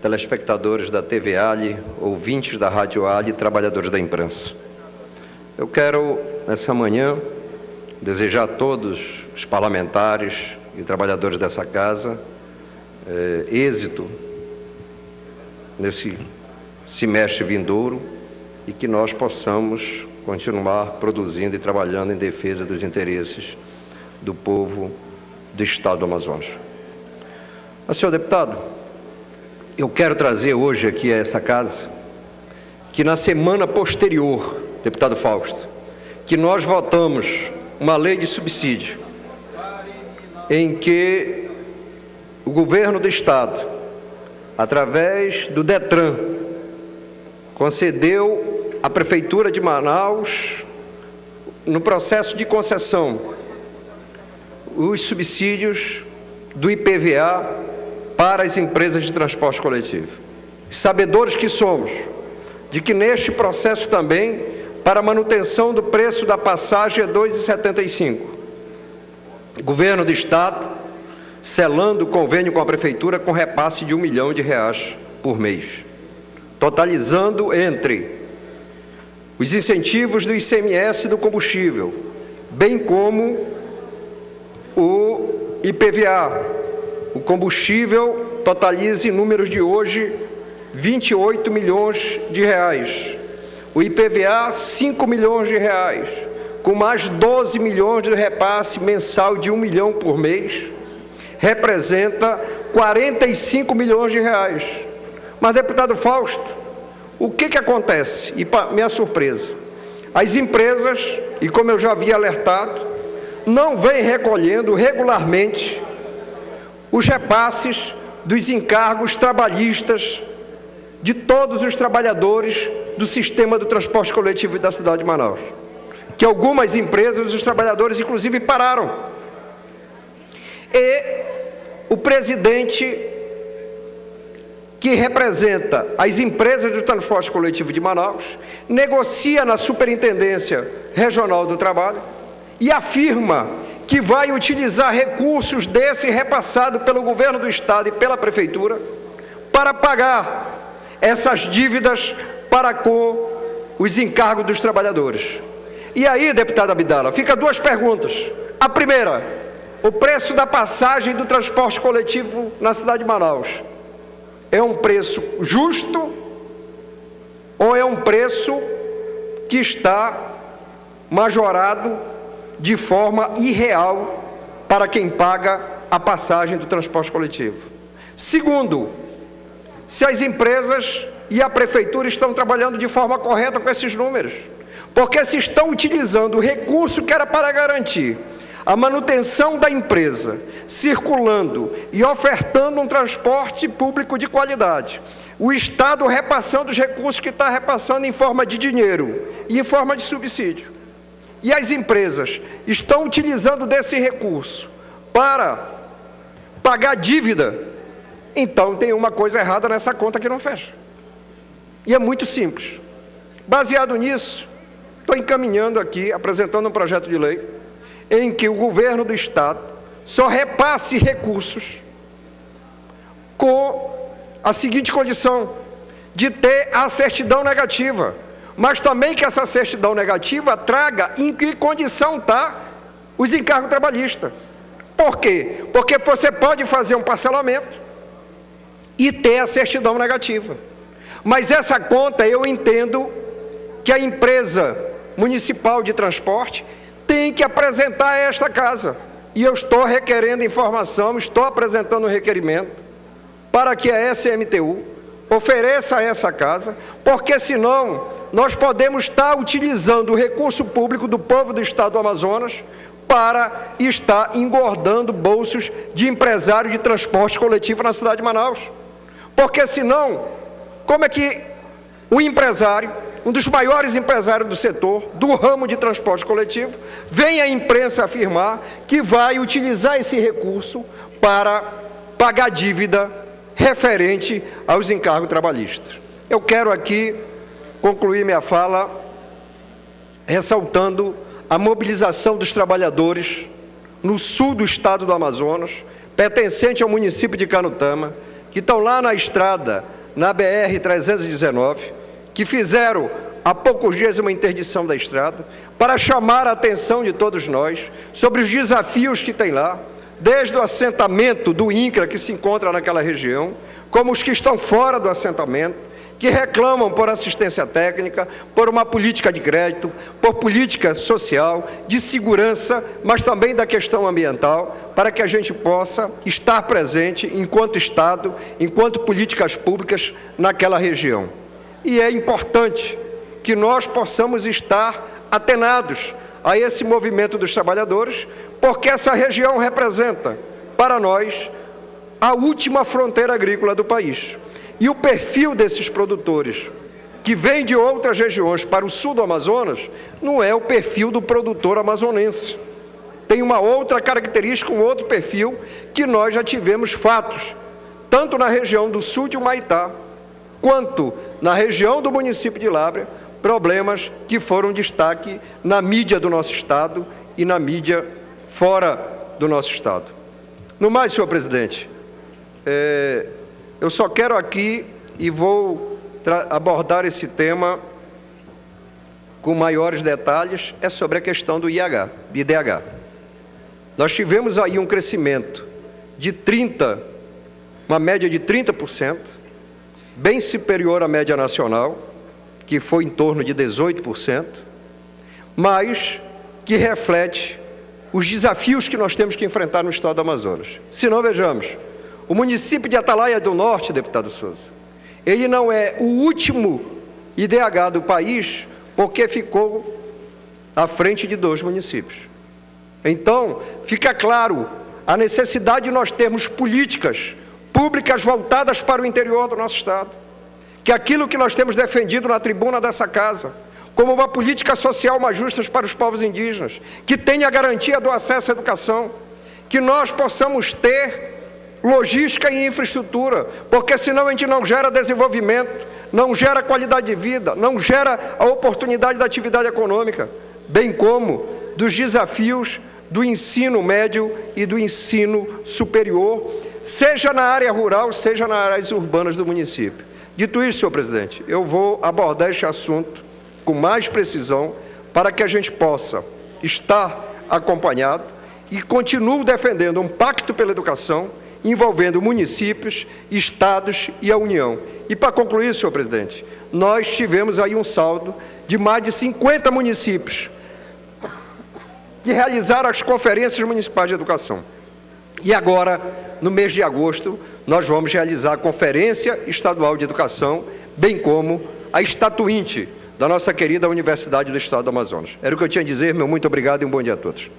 telespectadores da TV Ali, ouvintes da Rádio Ali e trabalhadores da imprensa. Eu quero, nessa manhã, desejar a todos os parlamentares e trabalhadores dessa casa êxito nesse semestre vindouro e que nós possamos continuar produzindo e trabalhando em defesa dos interesses do povo do Estado do Amazonas. Mas, senhor deputado, eu quero trazer hoje aqui a essa casa que na semana posterior, deputado Fausto, que nós votamos uma lei de subsídio em que o governo do Estado, através do DETRAN, concedeu à Prefeitura de Manaus, no processo de concessão, os subsídios do IPVA para as empresas de transporte coletivo. Sabedores que somos de que neste processo também, para a manutenção do preço da passagem é R$ 2,75. O governo do Estado selando o convênio com a Prefeitura com repasse de R$ 1 milhão por mês, totalizando entre os incentivos do ICMS do combustível, bem como o IPVA. O combustível totaliza em números de hoje R$ 28 milhões. O IPVA, R$ 5 milhões, com mais 12 milhões de repasse mensal de R$ 1 milhão por mês, representa R$ 45 milhões. Mas, deputado Fausto, o que acontece? E, para minha surpresa, as empresas, e como eu já havia alertado, não vêm recolhendo regularmente os repasses dos encargos trabalhistas de todos os trabalhadores do sistema do transporte coletivo da cidade de Manaus, que algumas empresas, os trabalhadores, inclusive, pararam. E o presidente, que representa as empresas do transporte coletivo de Manaus, negocia na Superintendência Regional do Trabalho e afirma que vai utilizar recursos desse repassado pelo governo do Estado e pela Prefeitura para pagar essas dívidas para com os encargos dos trabalhadores. E aí, deputado Abdala, fica duas perguntas. A primeira, o preço da passagem do transporte coletivo na cidade de Manaus é um preço justo ou é um preço que está majorado de forma irreal para quem paga a passagem do transporte coletivo? Segundo, se as empresas e a Prefeitura estão trabalhando de forma correta com esses números, porque se estão utilizando o recurso que era para garantir a manutenção da empresa, circulando e ofertando um transporte público de qualidade, o Estado repassando os recursos que está repassando em forma de dinheiro e em forma de subsídio, e as empresas estão utilizando desse recurso para pagar dívida, então tem uma coisa errada nessa conta que não fecha. E é muito simples. Baseado nisso, estou encaminhando aqui, apresentando um projeto de lei, em que o governo do Estado só repasse recursos com a seguinte condição, de ter a certidão negativa, mas também que essa certidão negativa traga em que condição está os encargos trabalhistas. Por quê? Porque você pode fazer um parcelamento e ter a certidão negativa. Mas essa conta, eu entendo que a empresa municipal de transporte tem que apresentar a esta casa. E eu estou requerendo informação, estou apresentando um requerimento para que a SMTU ofereça a essa casa, porque senão nós podemos estar utilizando o recurso público do povo do Estado do Amazonas para estar engordando bolsos de empresários de transporte coletivo na cidade de Manaus. Porque senão, como é que o empresário, um dos maiores empresários do setor, do ramo de transporte coletivo, vem à imprensa afirmar que vai utilizar esse recurso para pagar dívida referente aos encargos trabalhistas? Eu quero aqui concluir minha fala ressaltando a mobilização dos trabalhadores no sul do estado do Amazonas, pertencente ao município de Canutama, que estão lá na estrada na BR-319, que fizeram há poucos dias uma interdição da estrada, para chamar a atenção de todos nós sobre os desafios que tem lá, desde o assentamento do INCRA, que se encontra naquela região, como os que estão fora do assentamento, que reclamam por assistência técnica, por uma política de crédito, por política social, de segurança, mas também da questão ambiental, para que a gente possa estar presente enquanto Estado, enquanto políticas públicas naquela região. E é importante que nós possamos estar atenados a esse movimento dos trabalhadores, porque essa região representa, para nós, a última fronteira agrícola do país. E o perfil desses produtores, que vêm de outras regiões para o sul do Amazonas, não é o perfil do produtor amazonense. Tem uma outra característica, um outro perfil, que nós já tivemos fatos, tanto na região do sul de Humaitá, quanto na região do município de Lábrea, problemas que foram destaque na mídia do nosso Estado e na mídia fora do nosso Estado. No mais, senhor presidente, eu só quero aqui, e vou abordar esse tema com maiores detalhes, é sobre a questão do IDH. Nós tivemos aí um crescimento de uma média de 30%, bem superior à média nacional, que foi em torno de 18%, mas que reflete os desafios que nós temos que enfrentar no estado do Amazonas. Se não, vejamos, o município de Atalaia do Norte, deputado Souza, ele não é o último IDH do país, porque ficou à frente de 2 municípios. Então, fica claro a necessidade de nós termos políticas públicas voltadas para o interior do nosso estado, que aquilo que nós temos defendido na tribuna dessa casa, como uma política social mais justa para os povos indígenas, que tenha a garantia do acesso à educação, que nós possamos ter logística e infraestrutura, porque senão a gente não gera desenvolvimento, não gera qualidade de vida, não gera a oportunidade da atividade econômica, bem como dos desafios do ensino médio e do ensino superior, seja na área rural, seja nas áreas urbanas do município. Dito isso, senhor presidente, eu vou abordar este assunto com mais precisão para que a gente possa estar acompanhado e continuo defendendo um pacto pela educação envolvendo municípios, estados e a União. E para concluir, senhor presidente, nós tivemos aí um saldo de mais de 50 municípios que realizaram as conferências municipais de educação. E agora, no mês de agosto, nós vamos realizar a Conferência Estadual de Educação, bem como a estatuinte da nossa querida Universidade do Estado do Amazonas. Era o que eu tinha a dizer, meu muito obrigado e um bom dia a todos.